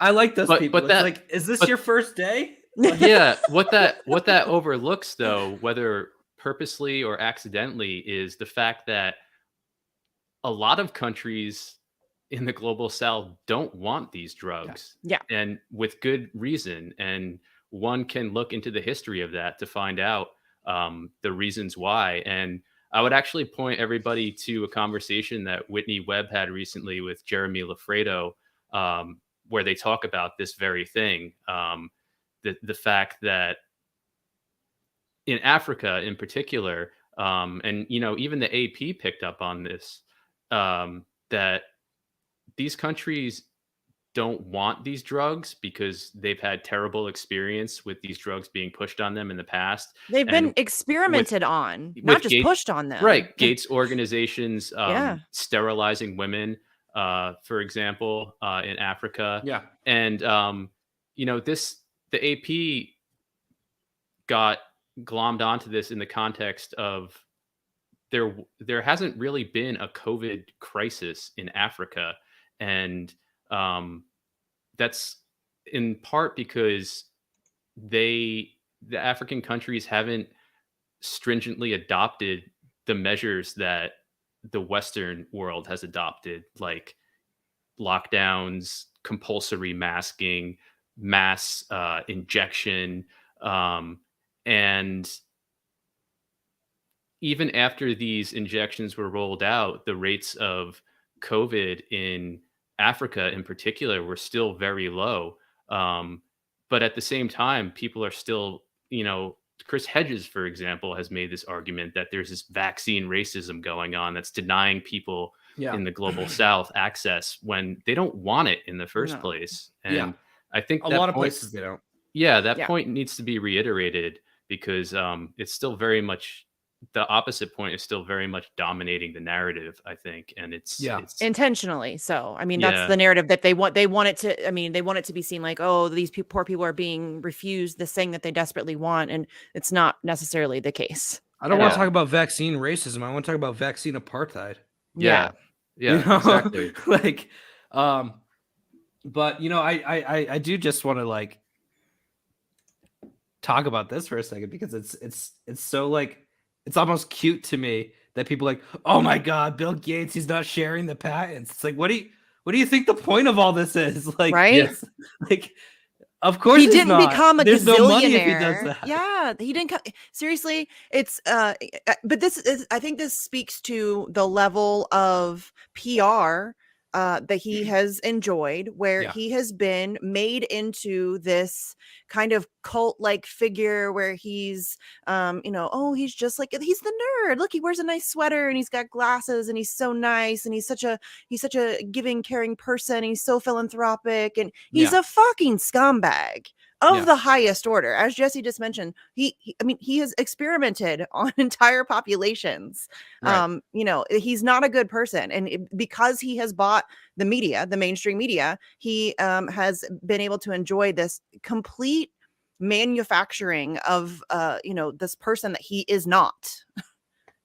I like those people. But like, is this your first day? Yeah, what that overlooks, though, whether purposely or accidentally, is the fact that a lot of countries in the global South don't want these drugs. Yeah. And with good reason. And one can look into the history of that to find out the reasons why. And I would actually point everybody to a conversation that Whitney Webb had recently with Jeremy Lafredo, where they talk about this very thing. The fact that in Africa in particular, and even the AP picked up on this, that these countries don't want these drugs because they've had terrible experience with these drugs being pushed on them in the past. They've been experimented on, not just pushed on them. Right. Gates organizations sterilizing women, for example, in Africa. Yeah. And, the AP got glommed onto this in the context of there hasn't really been a COVID crisis in Africa. And that's in part because the African countries haven't stringently adopted the measures that the Western world has adopted, like lockdowns, compulsory masking, mass injection, and even after these injections were rolled out, the rates of COVID in Africa in particular were still very low. But at the same time, people are still, Chris Hedges, for example, has made this argument that there's this vaccine racism going on that's denying people in the global South access when they don't want it in the first place. And I think a lot of places they don't. Yeah, that point needs to be reiterated because it's still very much the opposite point is still very much dominating the narrative, I think. And it's intentionally. So, I mean, that's the narrative that they want it to, I mean, they want it to be seen like, oh, these poor people are being refused this thing that they desperately want. And it's not necessarily the case. I don't want to talk about vaccine racism. I want to talk about vaccine apartheid. Yeah, exactly. Like, but I do just want to like talk about this for a second because it's so like, it's almost cute to me that people are like, oh my God, Bill Gates, he's not sharing the patents. It's like, what do you think the point of all this is? Like, right? Like, of course he didn't become a There's gazillionaire. No money if he does that. Yeah, he didn't. Seriously, it's but this is. I think this speaks to the level of PR that he has enjoyed, where he has been made into this kind of cult-like figure where he's oh, he's just like, he's the nerd, look, he wears a nice sweater and he's got glasses and he's so nice and he's such a giving, caring person, he's so philanthropic, and he's a fucking scumbag of the highest order. As Jesse just mentioned, he has experimented on entire populations. Right. He's not a good person. And because he has bought the media, the mainstream media, he has been able to enjoy this complete manufacturing of, this person that he is not.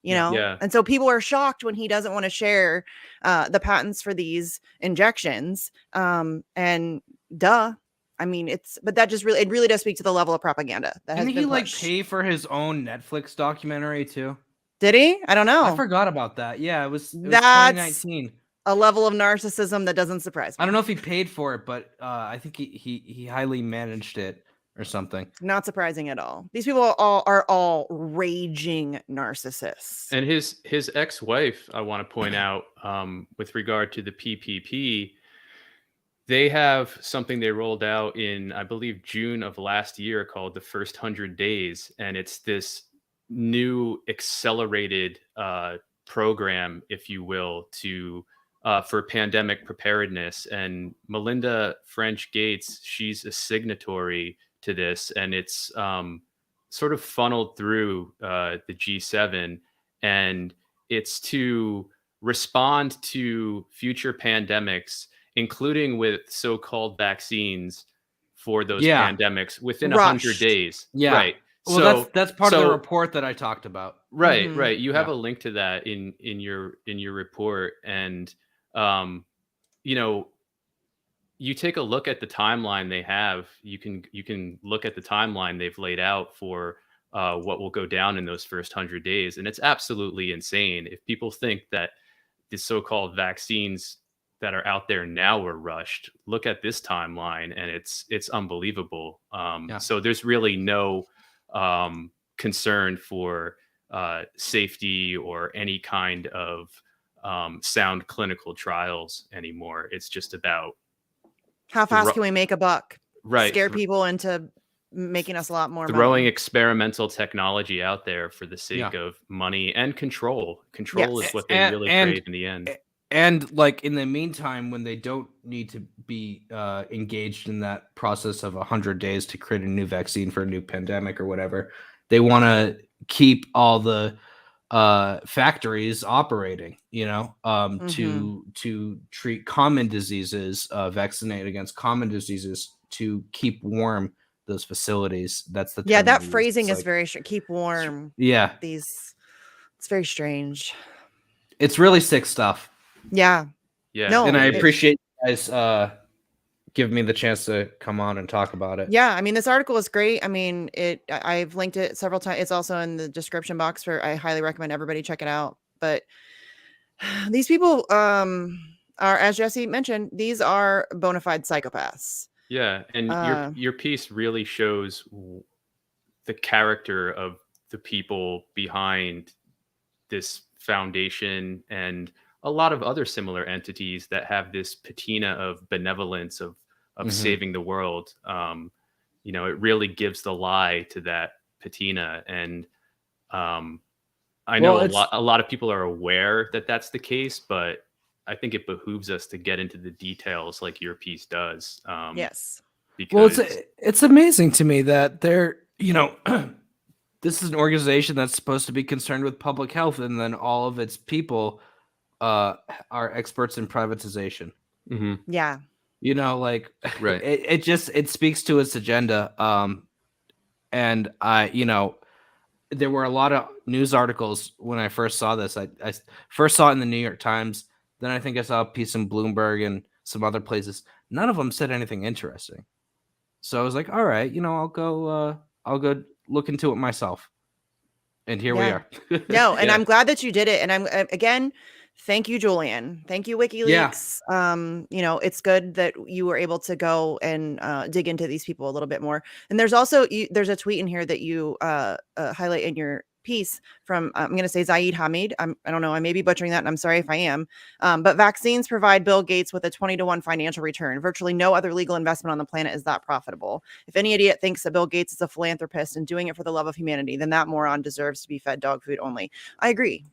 And so people are shocked when he doesn't want to share the patents for these injections. And duh. I mean, but that just really does speak to the level of propaganda that has been pushed. Didn't he pay for his own Netflix documentary too? Did he? I don't know. I forgot about that. Yeah, it was 2019. A level of narcissism that doesn't surprise me. I don't know if he paid for it, but I think he highly managed it or something. Not surprising at all. These people are all raging narcissists. And his ex-wife, I want to point out, with regard to the PPP, they have something they rolled out in, I believe, June of last year called the First 100 Days. And it's this new accelerated program, if you will, for pandemic preparedness. And Melinda French Gates, she's a signatory to this. And it's sort of funneled through the G7. And it's to respond to future pandemics, including with so-called vaccines for those pandemics within 100 days. Yeah. Right. Well, so that's part of the report that I talked about. Right. Mm-hmm. Right. You have a link to that in your report. And, you take a look at the timeline they have, you can look at the timeline they've laid out for what will go down in those first 100 days. And it's absolutely insane. If people think that the so-called vaccines that are out there now were rushed, look at this timeline and it's unbelievable. So there's really no concern for safety or any kind of sound clinical trials anymore. It's just about how fast can we make a buck? Right. Scare people into making us a lot more throwing money. Experimental technology out there for the sake of money and control. Control is what they really crave in the end. And like in the meantime, when they don't need to be engaged in that process of 100 days to create a new vaccine for a new pandemic or whatever, they want to keep all the factories operating, to treat common diseases, vaccinate against common diseases, to keep warm those facilities. That's the term that phrasing is very keep warm. Yeah, it's very strange. It's really sick stuff. Yeah. Yeah. No, and I appreciate you guys giving me the chance to come on and talk about it. Yeah, I mean, this article is great. I mean, I've linked it several times. It's also in the description box I highly recommend everybody check it out. But these people are, as Jesse mentioned, these are bona fide psychopaths. Yeah, and your piece really shows the character of the people behind this foundation and a lot of other similar entities that have this patina of benevolence of saving the world. You know, it really gives the lie to that patina, and I know a lot of people are aware that that's the case, but I think it behooves us to get into the details like your piece does. Yes. Because it's amazing to me that they're, you know, this is an organization that's supposed to be concerned with public health, and then all of its people are experts in privatization. Mm-hmm. Yeah. You know, like, right. It speaks to its agenda. And you know, there were a lot of news articles when I first saw this. I first saw it in the New York Times. Then I think I saw a piece in Bloomberg and some other places. None of them said anything interesting. So I was like, all right, you know, I'll go look into it myself. And here we are. No, and I'm glad that you did it. And I'm again, thank you, Julian. Thank you, WikiLeaks. Yeah. You know, it's good that you were able to go and dig into these people a little bit more. And there's also there's a tweet in here that you highlight in your piece from I'm going to say Zaid Hamid. I don't know. I may be butchering that, and I'm sorry if I am. But vaccines provide Bill Gates with a 20-to-1 financial return. Virtually no other legal investment on the planet is that profitable. If any idiot thinks that Bill Gates is a philanthropist and doing it for the love of humanity, then that moron deserves to be fed dog food only. I agree.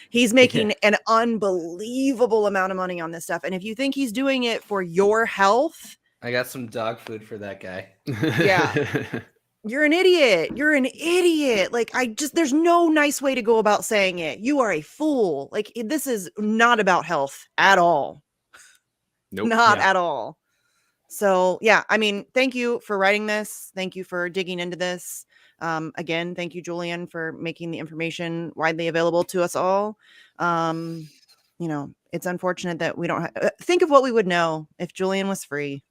He's making an unbelievable amount of money on this stuff, and if you think he's doing it for your health, I got some dog food for that guy. Yeah. You're an idiot. You're an idiot. Like, there's no nice way to go about saying it. You are a fool. Like, this is not about health at all. Nope. Not at all. So, yeah, I mean, thank you for writing this. Thank you for digging into this. Again, thank you, Julian, for making the information widely available to us all. You know, it's unfortunate that we don't think of what we would know if Julian was free.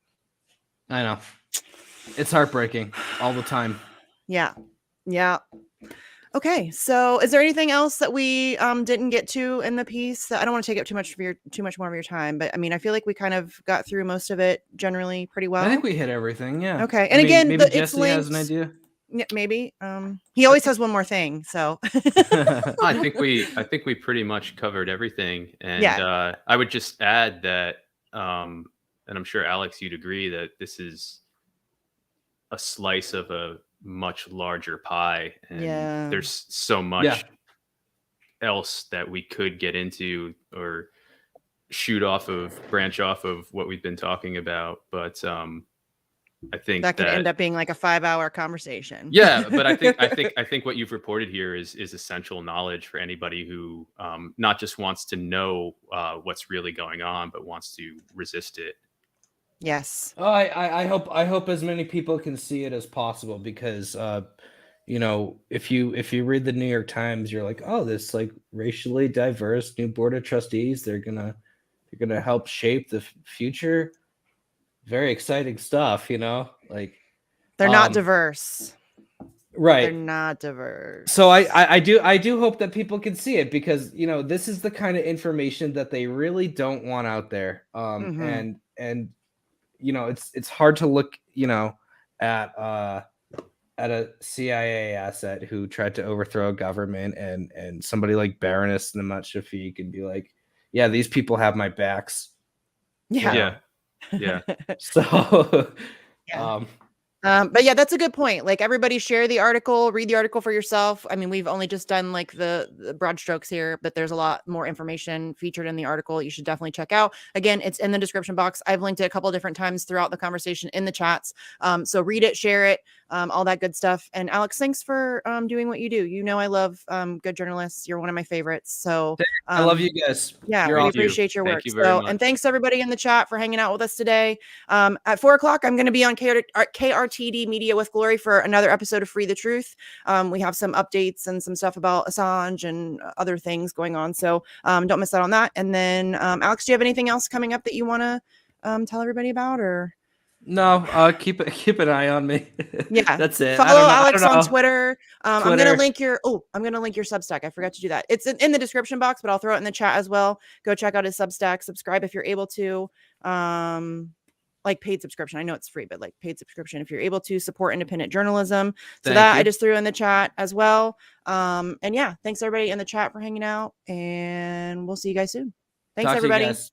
I know. It's heartbreaking all the time. Yeah. Okay. So is there anything else that we didn't get to in the piece? I don't want to take up too much more of your time, but I mean, I feel like we kind of got through most of it generally pretty well. I think we hit everything. Yeah. Okay. And again, maybe Jesse has an idea. Yeah, maybe. He always has one more thing. So I think we pretty much covered everything. And I would just add that, and I'm sure Alex, you'd agree that this is a slice of a much larger pie, and there's so much else that we could get into or branch off of what we've been talking about. But I think that could end up being like a 5-hour conversation. Yeah, but I think what you've reported here is essential knowledge for anybody who not just wants to know what's really going on, but wants to resist it. Yes. Oh, I hope as many people can see it as possible, because you know, if you read the New York Times, you're like, oh, this like racially diverse new board of trustees, they're gonna help shape the future. Very exciting stuff, you know, like they're not diverse. Right. They're not diverse. So I do hope that people can see it, because, you know, this is the kind of information that they really don't want out there. And you know, it's hard to look, you know, at a CIA asset who tried to overthrow a government, and somebody like Baroness Namat Shafiq could be like, yeah, these people have my backs. Yeah. So but yeah, that's a good point. Like, everybody share the article, read the article for yourself. I mean, we've only just done like the broad strokes here, but there's a lot more information featured in the article you should definitely check out. Again, it's in the description box. I've linked it a couple of different times throughout the conversation in the chats. So read it, share it, all that good stuff. And Alex, thanks for doing what you do. You know, I love good journalists. You're one of my favorites. So I love you guys. Yeah, we appreciate your work. Thank you very much. And thanks to everybody in the chat for hanging out with us today. At 4:00, I'm going to be on KRTD Media with Glory for another episode of Free the Truth. We have some updates and some stuff about Assange and other things going on. So don't miss out on that. And then, Alex, do you have anything else coming up that you want to tell everybody about, or? No, keep an eye on me. Yeah, That's it. Follow I Alex don't know. on Twitter. I'm gonna Twitter. link your Substack. I forgot to do that. It's in the description box, but I'll throw it in the chat as well. Go check out his Substack. Subscribe if you're able to. Like paid subscription. I know it's free, but like paid subscription if you're able to support independent journalism. So I just threw in the chat as well. And yeah, thanks everybody in the chat for hanging out, and we'll see you guys soon. Thanks everybody. Thanks.